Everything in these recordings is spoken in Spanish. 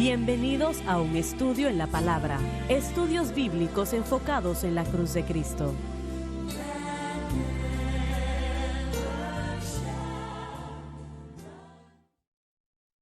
Bienvenidos a un estudio en la palabra. Estudios bíblicos enfocados en la cruz de Cristo.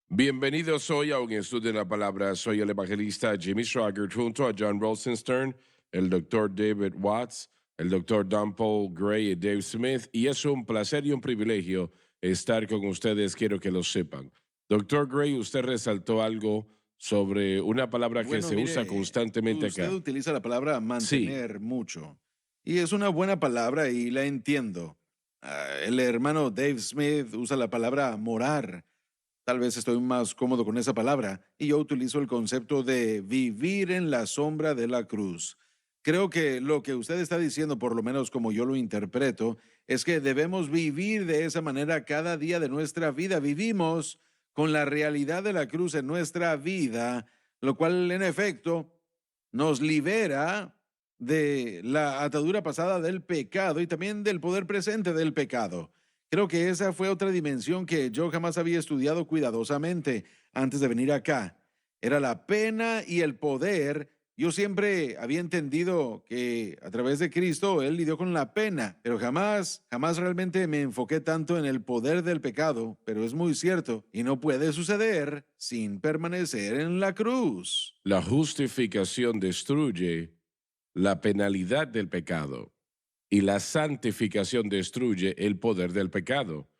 Bienvenidos hoy a un estudio en la palabra. Soy el evangelista Jimmy Swaggart junto a John Rosenstern, el doctor David Watts, el doctor Don Paul Gray y Dave Smith. Y es un placer y un privilegio estar con ustedes. Quiero que lo sepan. Doctor Gray, usted resaltó algo sobre una palabra que se usa constantemente usted acá. utiliza la palabra Sí, mantener mucho. Y es una buena palabra y la entiendo. El hermano Dave Smith usa la palabra morar. Tal vez estoy más cómodo con esa palabra y yo utilizo el concepto de vivir en la sombra de la cruz. Creo que lo que usted está diciendo, por lo menos como yo lo interpreto, es que debemos vivir de esa manera cada día de nuestra vida. Vivimos con la realidad de la cruz en nuestra vida, lo cual en efecto nos libera de la atadura pasada del pecado y también del poder presente del pecado. Creo que esa fue otra dimensión que yo jamás había estudiado cuidadosamente antes de venir acá. Era la pena y el poder. Yo siempre había entendido que a través de Cristo Él lidió con la pena, pero jamás realmente me enfoqué tanto en el poder del pecado, pero es muy cierto, y no puede suceder sin permanecer en la cruz. la justificación destruye la penalidad del pecado y la santificación destruye el poder del pecado.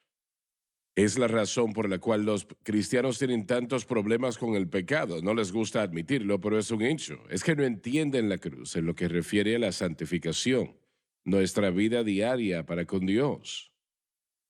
Es la razón por la cual los cristianos tienen tantos problemas con el pecado. No les gusta admitirlo, pero es un hecho. Es que no entienden la cruz en lo que refiere a la santificación, nuestra vida diaria para con Dios.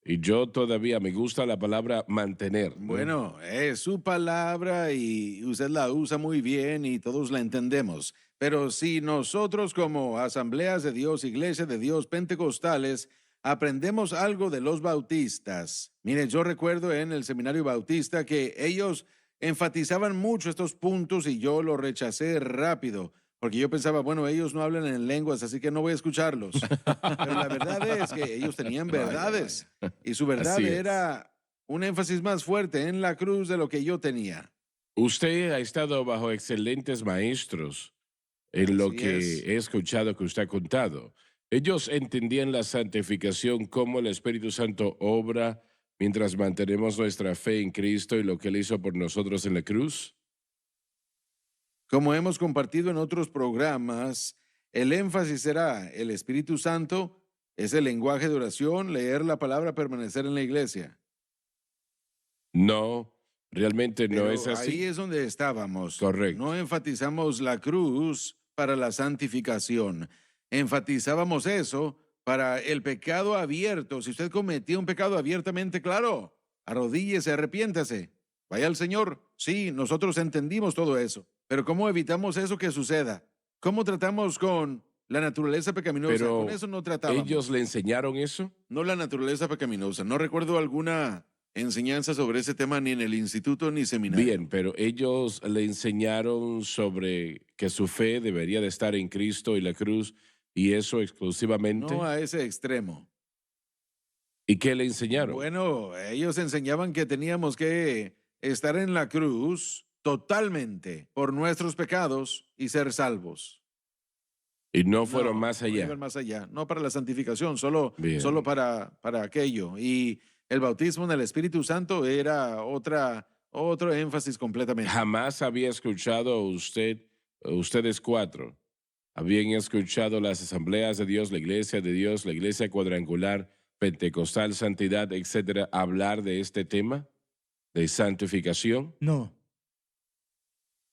Y yo todavía me gusta la palabra mantener, ¿no? Bueno, es su palabra y usted la usa muy bien y todos la entendemos. Pero si nosotros como Asambleas de Dios, Iglesia de Dios, Pentecostales, aprendemos algo de los bautistas. Mire, yo recuerdo en el seminario bautista que ellos enfatizaban mucho estos puntos y yo lo rechacé rápido, porque yo pensaba, bueno, ellos no hablan en lenguas, así que no voy a escucharlos. Pero la verdad es que ellos tenían Vaya, verdades vaya. y su verdad Así es. era un énfasis más fuerte en la cruz de lo que yo tenía. Usted ha estado bajo excelentes maestros en lo Así que es. he escuchado que usted ha contado. Ellos entendían la santificación como el Espíritu Santo obra mientras mantenemos nuestra fe en Cristo y lo que Él hizo por nosotros en la cruz. Como hemos compartido en otros programas, el énfasis será el Espíritu Santo, es el lenguaje de oración, leer la palabra, permanecer en la iglesia. No, realmente no es Pero ahí así. es donde estábamos. Correcto. No enfatizamos la cruz para la santificación. Enfatizábamos eso para el pecado abierto. Si usted cometía un pecado abiertamente, claro, arrodíllese, arrepiéntase. Vaya al Señor. Sí, nosotros entendimos todo eso. Pero ¿cómo evitamos eso que suceda? ¿Cómo tratamos con la naturaleza pecaminosa? Con Pero eso no ellos le tratábamos. enseñaron eso. No la naturaleza pecaminosa. No recuerdo alguna enseñanza sobre ese tema ni en el instituto ni seminario. Bien, pero ellos le enseñaron sobre que su fe debería de estar en Cristo y la cruz y eso No exclusivamente. a ese extremo. ¿Y qué le enseñaron? Bueno, ellos enseñaban que teníamos que estar en la cruz totalmente por nuestros pecados y ser salvos. Y no fueron No, más no iban allá. más allá, no para la santificación, solo Bien. para aquello. Y el bautismo en el Espíritu Santo era otro énfasis completamente. Jamás había escuchado ustedes cuatro, habían escuchado las asambleas de Dios, la iglesia cuadrangular, pentecostal, santidad, etcétera, hablar de este tema de santificación. No,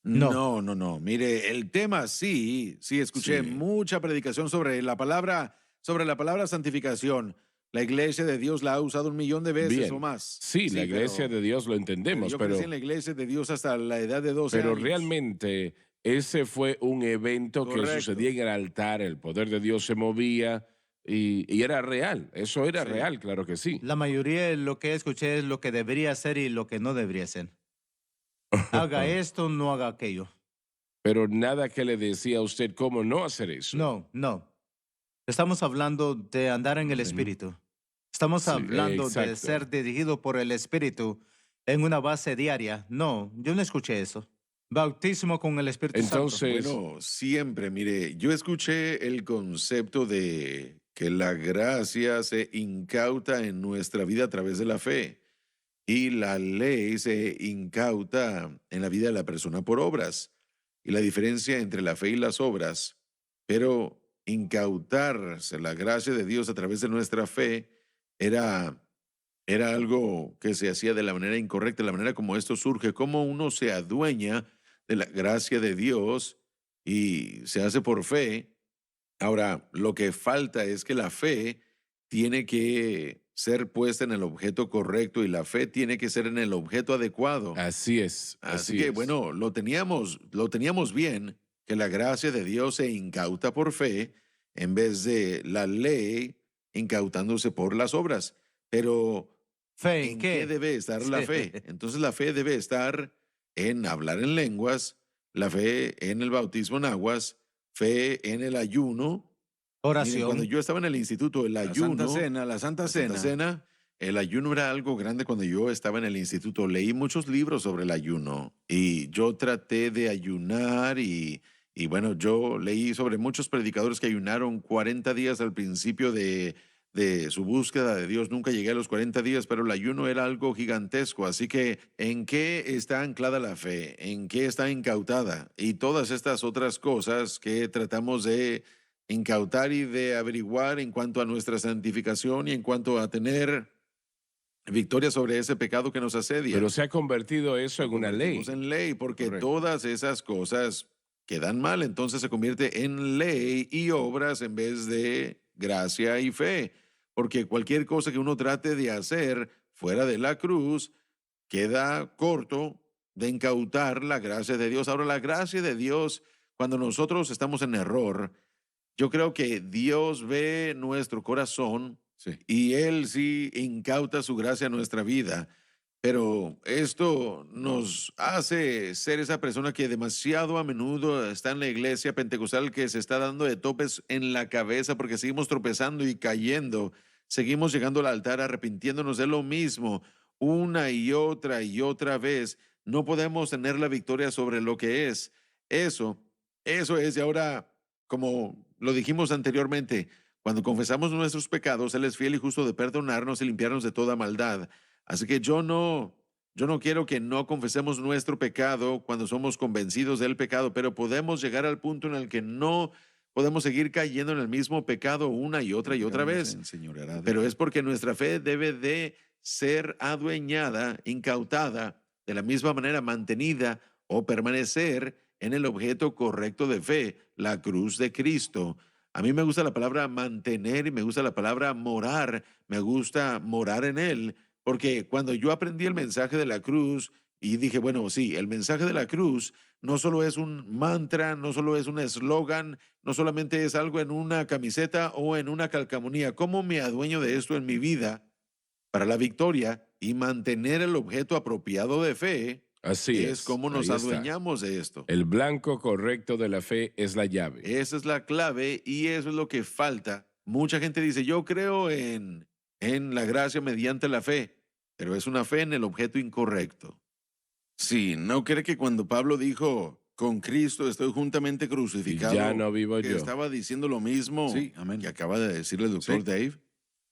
no. No, no, no. Mire, el tema sí escuché Sí. mucha predicación sobre la palabra santificación. La iglesia de Dios la ha usado 1 millón de veces o Bien. más. Sí, la Sí, iglesia de Dios lo pero entendemos, yo crecí en la iglesia de Dios hasta la edad de 12 pero años. realmente ese fue un evento que sucedía Correcto. en el altar, el poder de Dios se movía y era real, eso era Sí. real, claro que sí. La mayoría de lo que escuché es lo que debería hacer y lo que no debería hacer. Haga esto, no haga aquello. Pero nada que le decía a usted cómo no hacer eso. No, no. Estamos hablando de andar en el Ujú. Espíritu. Estamos Sí, hablando de exacto. ser dirigido por el Espíritu en una base diaria. No, yo no escuché eso. Bautismo con el Espíritu Entonces, Bueno, siempre, mire, yo escuché el concepto de que la gracia se incauta en nuestra vida a través de la fe y la ley se incauta en la vida de la persona por obras. Y la diferencia entre la fe y las obras, pero incautarse la gracia de Dios a través de nuestra fe era algo que se hacía de la manera incorrecta, la manera como esto surge, cómo uno se adueña de la gracia de Dios y se hace por fe. Ahora, lo que falta es que la fe tiene que ser puesta en el objeto correcto y la fe tiene que ser en el objeto adecuado. así es, Así así que, es. bueno, lo teníamos bien, que la gracia de Dios se incauta por fe en vez de la ley incautándose por las obras. Pero ¿Fe en ¿en qué qué? debe estar la Sí. fe? Entonces la fe debe estar en hablar en lenguas, la fe en el bautismo en aguas, fe en el ayuno. Miren, cuando Oración. yo estaba en el instituto, el La Santa ayuno, Cena, la Santa la Santa Cena. Cena, el ayuno era algo grande cuando yo estaba en el instituto. Leí muchos libros sobre el ayuno y yo traté de ayunar y bueno, yo leí sobre muchos predicadores que ayunaron 40 días al principio de su búsqueda de Dios. Nunca llegué a los 40 días, pero el ayuno era algo gigantesco. Así que, ¿en qué está anclada la fe? ¿En qué está incautada? Y todas estas otras cosas que tratamos de incautar y de averiguar en cuanto a nuestra santificación y en cuanto a tener victoria sobre ese pecado que nos asedia. Pero se ha convertido eso en una ley. Convertimos en ley, porque Correcto. todas esas cosas quedan mal, entonces se convierte en ley y obras en vez de gracia y fe, porque cualquier cosa que uno trate de hacer fuera de la cruz queda corto de incautar la gracia de Dios. Ahora, la gracia de Dios, cuando nosotros estamos en error, yo creo que Dios ve nuestro corazón Sí. y Él sí incauta su gracia a nuestra vida. Pero esto nos hace ser esa persona que demasiado a menudo está en la iglesia pentecostal que se está dando de topes en la cabeza porque seguimos tropezando y cayendo. Seguimos llegando al altar arrepintiéndonos de lo mismo una y otra vez. No podemos tener la victoria sobre lo que es. Eso es. Y ahora, como lo dijimos anteriormente, cuando confesamos nuestros pecados, Él es fiel y justo de perdonarnos y limpiarnos de toda maldad. Así que yo no quiero que no confesemos nuestro pecado cuando somos convencidos del pecado, pero podemos llegar al punto en el que no podemos seguir cayendo en el mismo pecado una y otra vez. Enseñoreará de Pero él. es porque nuestra fe debe de ser adueñada, incautada, de la misma manera mantenida o permanecer en el objeto correcto de fe, la cruz de Cristo. A mí me gusta la palabra mantener y me gusta la palabra morar. Me gusta morar en Él, porque cuando yo aprendí el mensaje de la cruz y dije, bueno, sí, el mensaje de la cruz no solo es un mantra, no solo es un eslogan, no solamente es algo en una camiseta o en una calcamonía. ¿Cómo me adueño de esto en mi vida para la victoria y mantener el objeto apropiado de fe? Así Es como nos ahí está. adueñamos de esto. El blanco correcto de la fe es la llave. Esa es la clave y eso es lo que falta. Mucha gente dice, yo creo en la gracia mediante la fe, pero es una fe en el objeto incorrecto. Sí, ¿no cree que cuando Pablo dijo, con Cristo estoy juntamente Y crucificado, ya no vivo que yo. estaba diciendo lo mismo Sí, amén. que acaba de decirle el doctor Sí. Dave?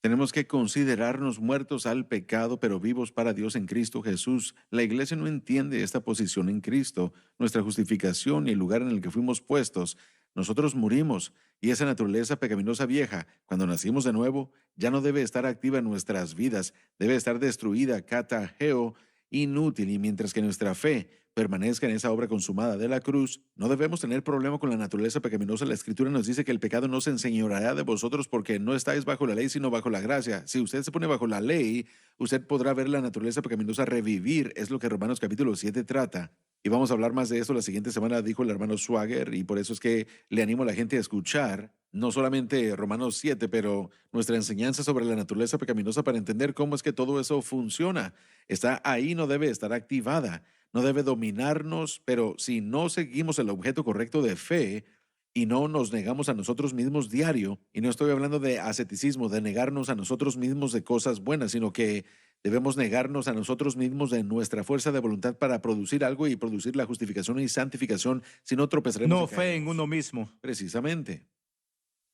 Tenemos que considerarnos muertos al pecado, pero vivos para Dios en Cristo Jesús. La iglesia no entiende esta posición en Cristo, nuestra justificación y el lugar en el que fuimos puestos. Nosotros murimos y esa naturaleza pecaminosa vieja, cuando nacimos de nuevo, ya no debe estar activa en nuestras vidas, debe estar destruida, katargeo, inútil, y mientras que nuestra fe permanezca en esa obra consumada de la cruz, no debemos tener problema con la naturaleza pecaminosa. La Escritura nos dice que el pecado no se enseñoreará de vosotros porque no estáis bajo la ley, sino bajo la gracia. Si usted se pone bajo la ley, usted podrá ver la naturaleza pecaminosa revivir. Es lo que Romanos capítulo 7 trata. Y vamos a hablar más de esto la siguiente semana, dijo el hermano Swagger, y por eso es que le animo a la gente a escuchar no solamente Romanos 7, pero nuestra enseñanza sobre la naturaleza pecaminosa para entender cómo es que todo eso funciona. Está ahí, no debe estar activada, no debe dominarnos, pero si no seguimos el objeto correcto de fe, y no nos negamos a nosotros mismos diario, y no estoy hablando de asceticismo, de negarnos a nosotros mismos de cosas buenas, sino que debemos negarnos a nosotros mismos de nuestra fuerza de voluntad para producir algo y producir la justificación y santificación, si no tropezaremos No y fe en caeremos. uno mismo. Precisamente.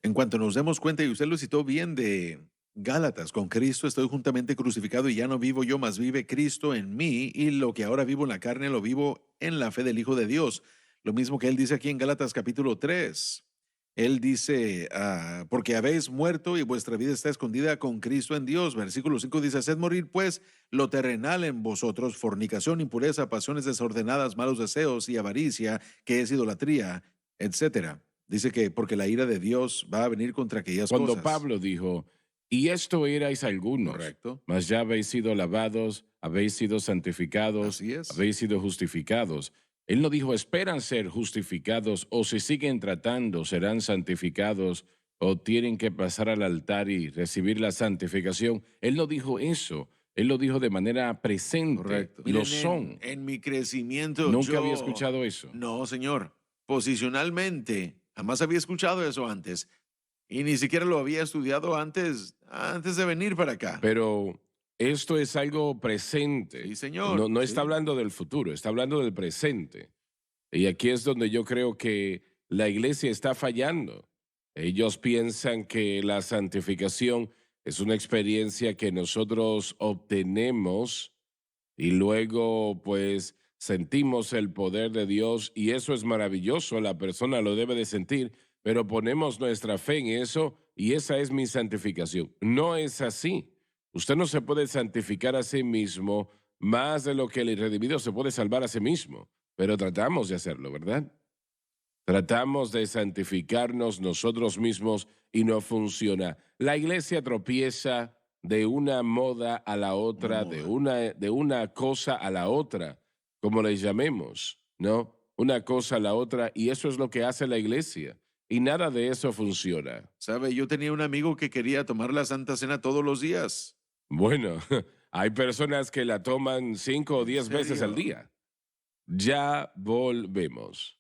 En cuanto nos demos cuenta, y usted lo citó bien de Gálatas, con Cristo estoy juntamente crucificado y ya no vivo yo, mas vive Cristo en mí, y lo que ahora vivo en la carne lo vivo en la fe del Hijo de Dios. Lo mismo que él dice aquí en Gálatas capítulo 3. Él dice, porque habéis muerto y vuestra vida está escondida con Cristo en Dios. Versículo 5 dice, haced morir pues lo terrenal en vosotros, fornicación, impureza, pasiones desordenadas, malos deseos y avaricia, que es idolatría, etcétera. Dice que porque la ira de Dios va a venir contra aquellas Cuando cosas. Pablo dijo, y esto erais algunos, Correcto. mas ya habéis sido lavados, habéis sido santificados, Así es. habéis sido justificados. Él no dijo, esperan ser justificados, o si siguen tratando, serán santificados, o tienen que pasar al altar y recibir la santificación. Él no dijo eso. Él lo dijo de manera presente. Correcto. Lo Miren, son. en mi crecimiento, Nunca yo... había escuchado eso. No, señor. Posicionalmente, jamás había escuchado eso antes. Y ni siquiera lo había estudiado antes de venir para acá. Pero esto es algo presente. Sí, señor. No Sí. está hablando del futuro, está hablando del presente. Y aquí es donde yo creo que la iglesia está fallando. Ellos piensan que la santificación es una experiencia que nosotros obtenemos y luego pues sentimos el poder de Dios y eso es maravilloso, la persona lo debe de sentir, pero ponemos nuestra fe en eso y esa es mi santificación. No es así. Usted no se puede santificar a sí mismo más de lo que el redimido se puede salvar a sí mismo, pero tratamos de hacerlo, ¿verdad? Tratamos de santificarnos nosotros mismos y no funciona. La iglesia tropieza de una moda a la otra, de una cosa a la otra, como le llamemos, ¿no? Una cosa a la otra, y eso es lo que hace la iglesia. Y nada de eso funciona. ¿Sabe? Yo tenía un amigo que quería tomar la Santa Cena todos los días. Bueno, hay personas que la toman 5 o ¿En 10 veces al serio? día. Ya volvemos.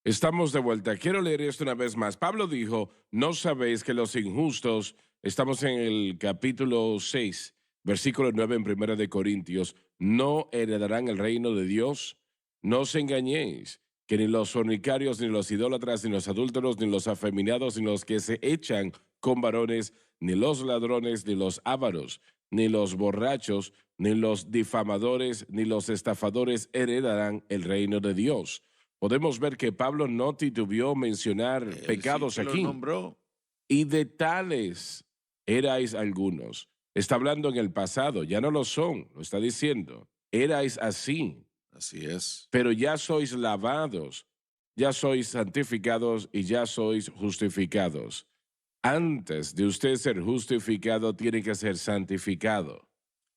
Estamos de vuelta. Quiero leer esto una vez más. Pablo dijo, ¿no sabéis que los injustos, estamos en el capítulo 6, versículo 9 en Primera de Corintios, no heredarán el reino de Dios? No os engañéis, que ni los fornicarios, ni los idólatras, ni los adúlteros, ni los afeminados, ni los que se echan con varones, ni los ladrones, ni los ávaros, ni los borrachos, ni los difamadores, ni los estafadores heredarán el reino de Dios. Podemos ver que Pablo no titubeó mencionar Él pecados sí que los aquí. nombró. Y de tales erais algunos. Está hablando en el pasado, ya no lo son, lo está diciendo. Erais así, Así es. pero ya sois lavados, ya sois santificados y ya sois justificados. Antes de usted ser justificado, tiene que ser santificado.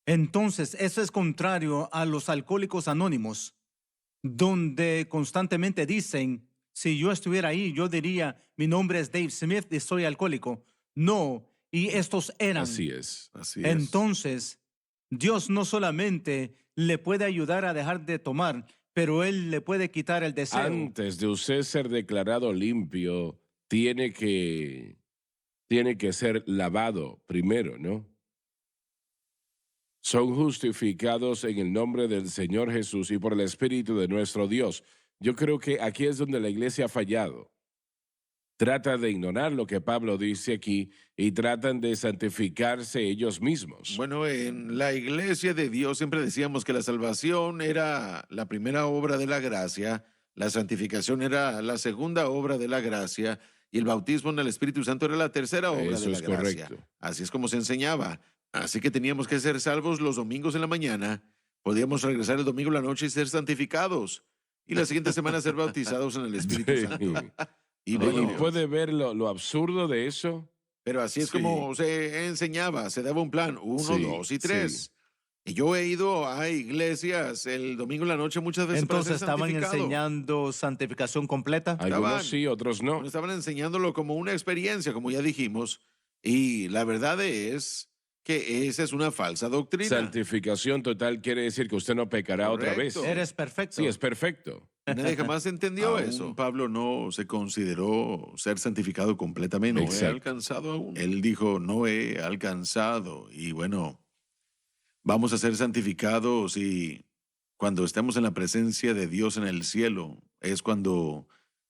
Entonces, eso es contrario a los alcohólicos anónimos, donde constantemente dicen, si yo estuviera ahí, yo diría, mi nombre es Dave Smith y soy alcohólico. No, y estos eran. Así es. Así es. Entonces, Dios no solamente le puede ayudar a dejar de tomar, pero Él le puede quitar el deseo. Antes de usted ser declarado limpio, tiene que ser lavado primero, ¿no? Son justificados en el nombre del Señor Jesús y por el Espíritu de nuestro Dios. Yo creo que aquí es donde la iglesia ha fallado. Trata de ignorar lo que Pablo dice aquí y tratan de santificarse ellos mismos. Bueno, en la iglesia de Dios siempre decíamos que la salvación era la primera obra de la gracia, la santificación era la segunda obra de la gracia y el bautismo en el Espíritu Santo era la tercera obra Eso de la es gracia. correcto. Así es como se enseñaba. Así que teníamos que ser salvos los domingos en la mañana, podíamos regresar el domingo en la noche y ser santificados. Y la siguiente semana ser bautizados en el Espíritu Sí. Santo. Y ¿Y bueno, puede ver lo absurdo de eso? pero así es Sí. como se enseñaba, se daba un plan, 1, Sí, 2 y 3. sí. Y yo he ido a iglesias el domingo en la noche muchas veces para Entonces, ser ¿estaban santificado. enseñando santificación completa? Algunos Estaban- sí, otros no. Bueno, estaban enseñándolo como una experiencia, como ya dijimos, Y la verdad es que esa es una falsa doctrina. Santificación total quiere decir que usted no pecará otra vez. Correcto. Eres perfecto. Sí, es perfecto. Nadie jamás entendió Aún eso. Pablo no se consideró ser santificado completamente. No he Exacto. alcanzado aún. Él dijo, no he alcanzado. Y bueno, vamos a ser santificados y cuando estemos en la presencia de Dios en el cielo, es cuando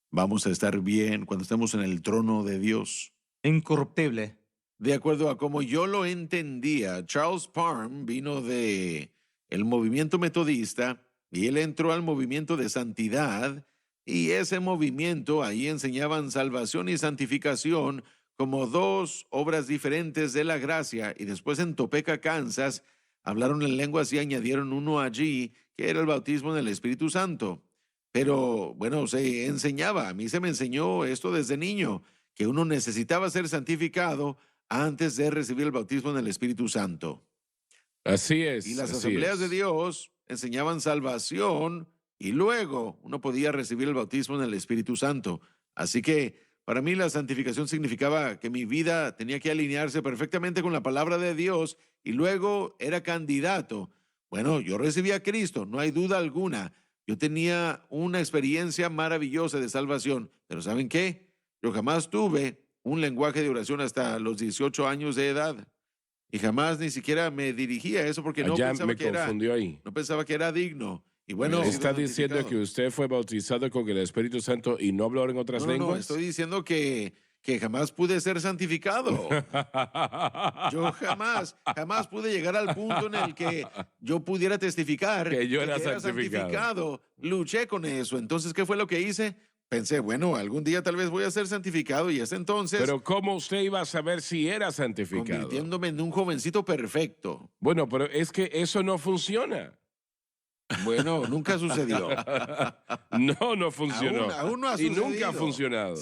vamos a estar bien, cuando estemos en el trono de Dios. Incorruptible. De acuerdo a como yo lo entendía, Charles Parham vino de el movimiento metodista y él entró al movimiento de santidad y ese movimiento ahí enseñaban salvación y santificación como dos obras diferentes de la gracia y después en Topeka, Kansas, hablaron en lenguas y añadieron uno allí que era el bautismo en el Espíritu Santo. Pero bueno, se enseñaba, a mí se me enseñó esto desde niño, que uno necesitaba ser santificado antes de recibir el bautismo en el Espíritu Santo. Así es. Y las así asambleas es. de Dios enseñaban salvación y luego uno podía recibir el bautismo en el Espíritu Santo. Así que para mí la santificación significaba que mi vida tenía que alinearse perfectamente con la palabra de Dios y luego era candidato. Bueno, yo recibí a Cristo, no hay duda alguna. Yo tenía una experiencia maravillosa de salvación, pero ¿saben qué? Yo jamás tuve un lenguaje de oración hasta los 18 años de edad. Y jamás ni siquiera me dirigía a eso porque no Ya pensaba me que era, confundió ahí. no pensaba que era digno. Y bueno, Hubiera Está sido diciendo que santificado. usted fue bautizado con el Espíritu Santo y no habló en otras no, lenguas. estoy diciendo que jamás pude ser santificado. Yo jamás pude llegar al punto en el que yo pudiera testificar Que yo de era que santificado. Luché con eso. Entonces, ¿qué fue lo que hice? Pensé, bueno, algún día tal vez voy a ser santificado y hasta entonces Pero ¿cómo usted iba a saber si era santificado? convirtiéndome en un jovencito perfecto. Bueno, pero es que eso no funciona. Bueno, nunca sucedió. No funcionó. Aún no ha y nunca ha sucedido. funcionado.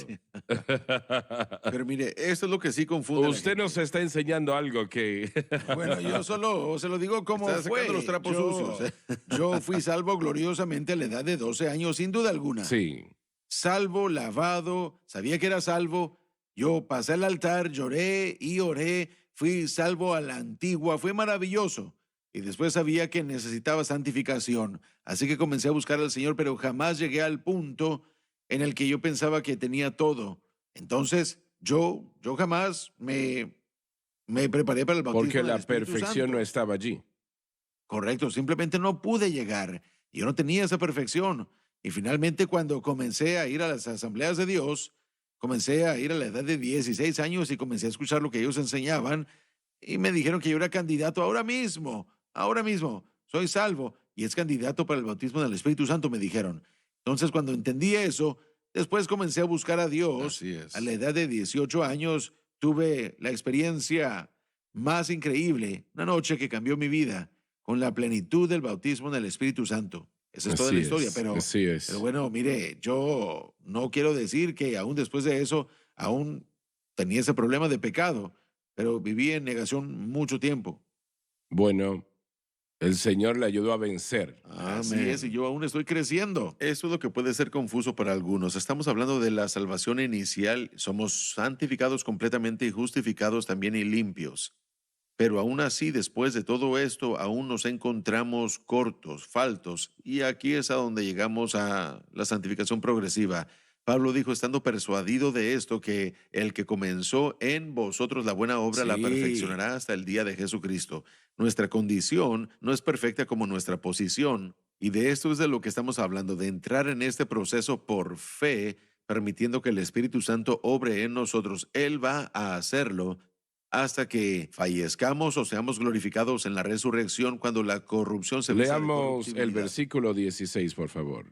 Pero mire, esto es lo que sí confunde. a la Usted gente. nos está enseñando algo que... Bueno, yo solo se lo digo como Está fue. sacando los trapos sucios, Yo fui salvo gloriosamente a la edad de 12 años, sin duda alguna. Sí. Salvo, lavado, sabía que era salvo. Yo pasé al altar, lloré y oré. Fui salvo a la antigua, fue maravilloso. Y después sabía que necesitaba santificación. Así que comencé a buscar al Señor, pero jamás llegué al punto en el que yo pensaba que tenía todo. Entonces, yo jamás me preparé para el bautismo Porque del la Espíritu perfección Santo. no estaba allí. Correcto, simplemente no pude llegar. Yo no tenía esa perfección. Y finalmente cuando comencé a ir a las asambleas de Dios, comencé a ir a la edad de 16 años y comencé a escuchar lo que ellos enseñaban y me dijeron que yo era candidato ahora mismo, soy salvo y es candidato para el bautismo del Espíritu Santo, me dijeron. Entonces cuando entendí eso, después comencé a buscar a Dios. Así es. A la edad de 18 años tuve la experiencia más increíble, una noche que cambió mi vida con la plenitud del bautismo en el Espíritu Santo. Esa es toda Así la historia, es, pero así es. bueno, mire, yo no quiero decir que aún después de eso, aún tenía ese problema de pecado, pero viví en negación mucho tiempo. Bueno, el Señor le ayudó a vencer. Así Amén. es, y yo aún estoy creciendo. Esto es lo que puede ser confuso para algunos. Estamos hablando de la salvación inicial. Somos santificados completamente y justificados también y limpios. Pero aún así, después de todo esto, aún nos encontramos cortos, faltos. Y aquí es a donde llegamos a la santificación progresiva. Pablo dijo, estando persuadido de esto, que el que comenzó en vosotros la buena obra la Sí. perfeccionará hasta el día de Jesucristo. Nuestra condición no es perfecta como nuestra posición. Y de esto es de lo que estamos hablando, de entrar en este proceso por fe, permitiendo que el Espíritu Santo obre en nosotros. Él va a hacerlo hasta que fallezcamos o seamos glorificados en la resurrección cuando la corrupción se vista de Leamos el corruptibilidad. versículo 16, por favor.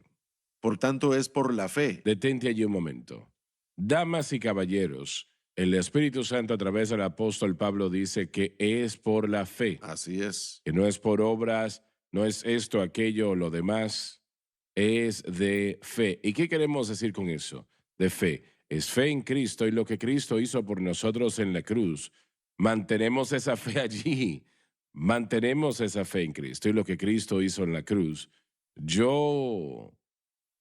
Por tanto, es por la fe. Detente allí un momento. Damas y caballeros, el Espíritu Santo a través del apóstol Pablo dice que es por la fe, Así es. que no es por obras, no es esto, aquello o lo demás, es de fe. ¿Y qué queremos decir con eso? De fe. Es fe en Cristo y lo que Cristo hizo por nosotros en la cruz. Mantenemos esa fe allí. Mantenemos esa fe en Cristo y lo que Cristo hizo en la cruz. Yo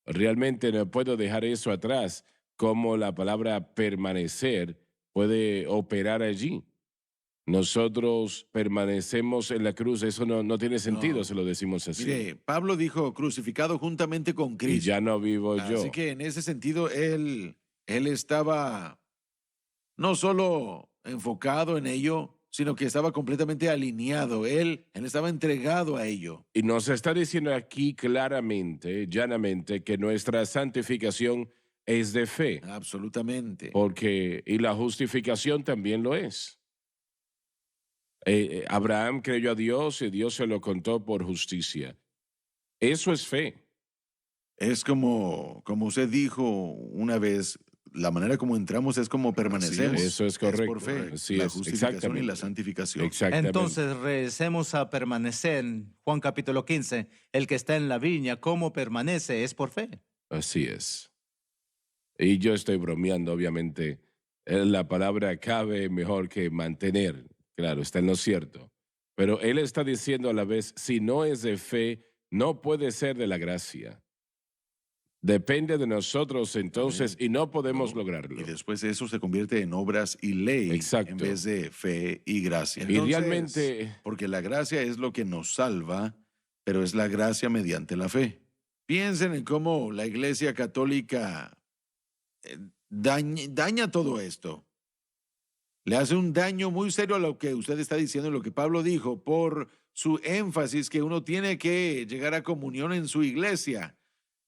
realmente no puedo dejar eso atrás, como la palabra permanecer, puede operar allí. Nosotros permanecemos en la cruz, eso no tiene sentido No. si lo decimos así. Mire, Pablo dijo crucificado juntamente con Y Cristo. ya no vivo yo. Así que en ese sentido, él estaba no solo enfocado en ello, sino que estaba completamente alineado. Él estaba entregado a ello. Y nos está diciendo aquí claramente, llanamente, que nuestra santificación es de fe, Absolutamente. y la justificación también lo es. Abraham creyó a Dios y Dios se lo contó por justicia. Eso es fe. Es como usted dijo una vez, la manera como entramos es como permanecemos. Eso es correcto. por fe. Así la es, justificación y exactamente. la santificación. Exactamente. Entonces, regresemos a permanecer. Juan capítulo 15. El que está en la viña, ¿cómo permanece? Es por fe. Así es. Y yo estoy bromeando, obviamente. La palabra cabe mejor que mantener. Claro, está en lo cierto. Pero él está diciendo a la vez, si no es de fe, no puede ser de la gracia. Depende de nosotros entonces y no podemos No, lograrlo. Y después eso se convierte en obras y ley Exacto. en vez de fe y gracia. Y realmente, Porque la gracia es lo que nos salva, pero es la gracia mediante la fe. Piensen en cómo la Iglesia Católica daña todo esto. Le hace un daño muy serio a lo que usted está diciendo, lo que Pablo dijo, por su énfasis que uno tiene que llegar a comunión en su iglesia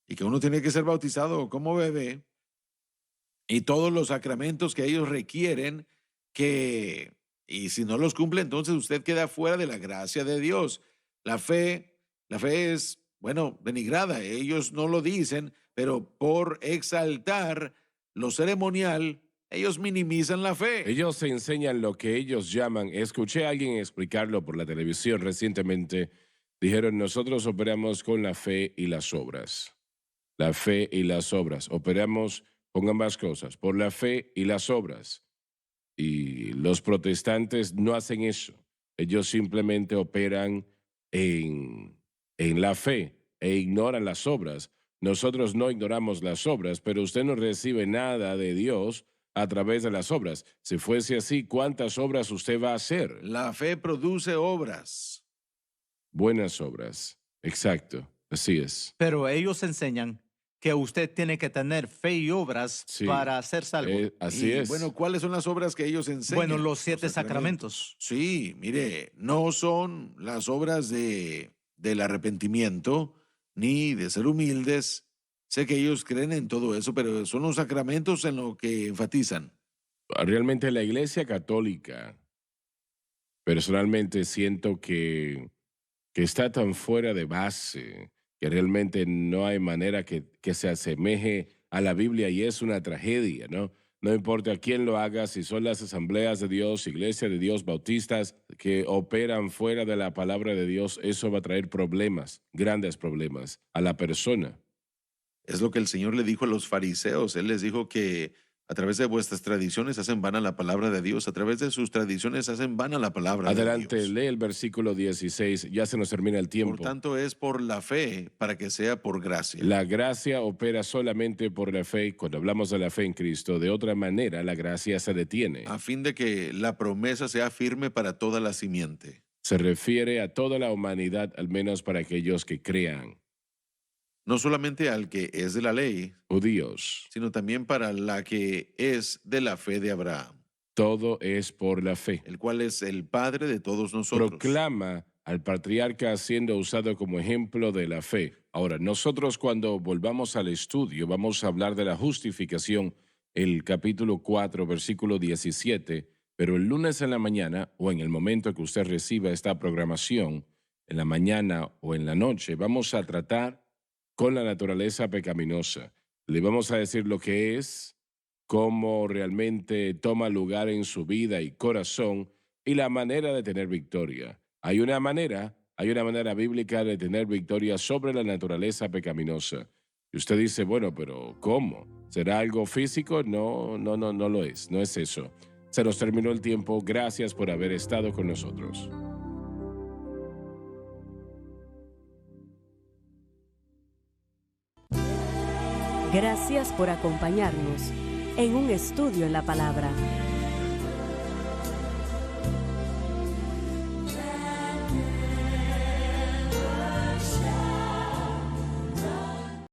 y que uno tiene que ser bautizado como bebé y todos los sacramentos que ellos requieren, y si no los cumple, entonces usted queda fuera de la gracia de Dios. La fe es, bueno, denigrada. Ellos no lo dicen, pero por exaltar lo ceremonial, ellos minimizan la fe. ellos enseñan lo que ellos llaman, escuché a alguien explicarlo por la televisión recientemente, dijeron, nosotros operamos con la fe y las obras. La fe y las obras. Operamos con ambas cosas, por la fe y las obras. Y los protestantes no hacen eso. Ellos simplemente operan en la fe e ignoran las obras. Nosotros no ignoramos las obras, pero usted no recibe nada de Dios a través de las obras. Si fuese así, ¿cuántas obras usted va a hacer? La fe produce obras. Buenas obras. Exacto. Así es. Pero ellos enseñan que usted tiene que tener fe y obras Sí. para ser salvo. Así Y, es. bueno, ¿cuáles son las obras que ellos enseñan? Bueno, los 7 sacramentos. Sí, mire, no son las obras del arrepentimiento ni de ser humildes. Sé que ellos creen en todo eso, pero son los sacramentos en lo que enfatizan. Realmente la Iglesia Católica, personalmente siento que está tan fuera de base que realmente no hay manera que se asemeje a la Biblia y es una tragedia, ¿no? No importa quién lo haga, si son las asambleas de Dios, Iglesia de Dios, bautistas que operan fuera de la palabra de Dios, eso va a traer problemas, grandes problemas a la persona. Es lo que el Señor le dijo a los fariseos. Él les dijo que a través de vuestras tradiciones hacen vana la palabra de Dios. A través de sus tradiciones hacen vana la palabra Adelante, de Dios. lee el versículo 16, ya se nos termina el tiempo. Por tanto, es por la fe para que sea por gracia. La gracia opera solamente por la fe. Cuando hablamos de la fe en Cristo, de otra manera, la gracia se detiene. A fin de que la promesa sea firme para toda la simiente. Se refiere a toda la humanidad, al menos para aquellos que crean. No solamente al que es de la ley, Judíos, sino también para la que es de la fe de Abraham, todo es por la fe. el cual es el Padre de todos nosotros. Proclama al patriarca siendo usado como ejemplo de la fe. Ahora, nosotros cuando volvamos al estudio vamos a hablar de la justificación, el capítulo 4, versículo 17, pero el lunes en la mañana o en el momento que usted reciba esta programación, en la mañana o en la noche, vamos a tratar con la naturaleza pecaminosa. Le vamos a decir lo que es, cómo realmente toma lugar en su vida y corazón y la manera de tener victoria. Hay una manera bíblica de tener victoria sobre la naturaleza pecaminosa. Y usted dice, bueno, pero ¿cómo? ¿Será algo físico? No lo es, no es eso. Se nos terminó el tiempo. Gracias por haber estado con nosotros. Gracias por acompañarnos en un estudio en la palabra.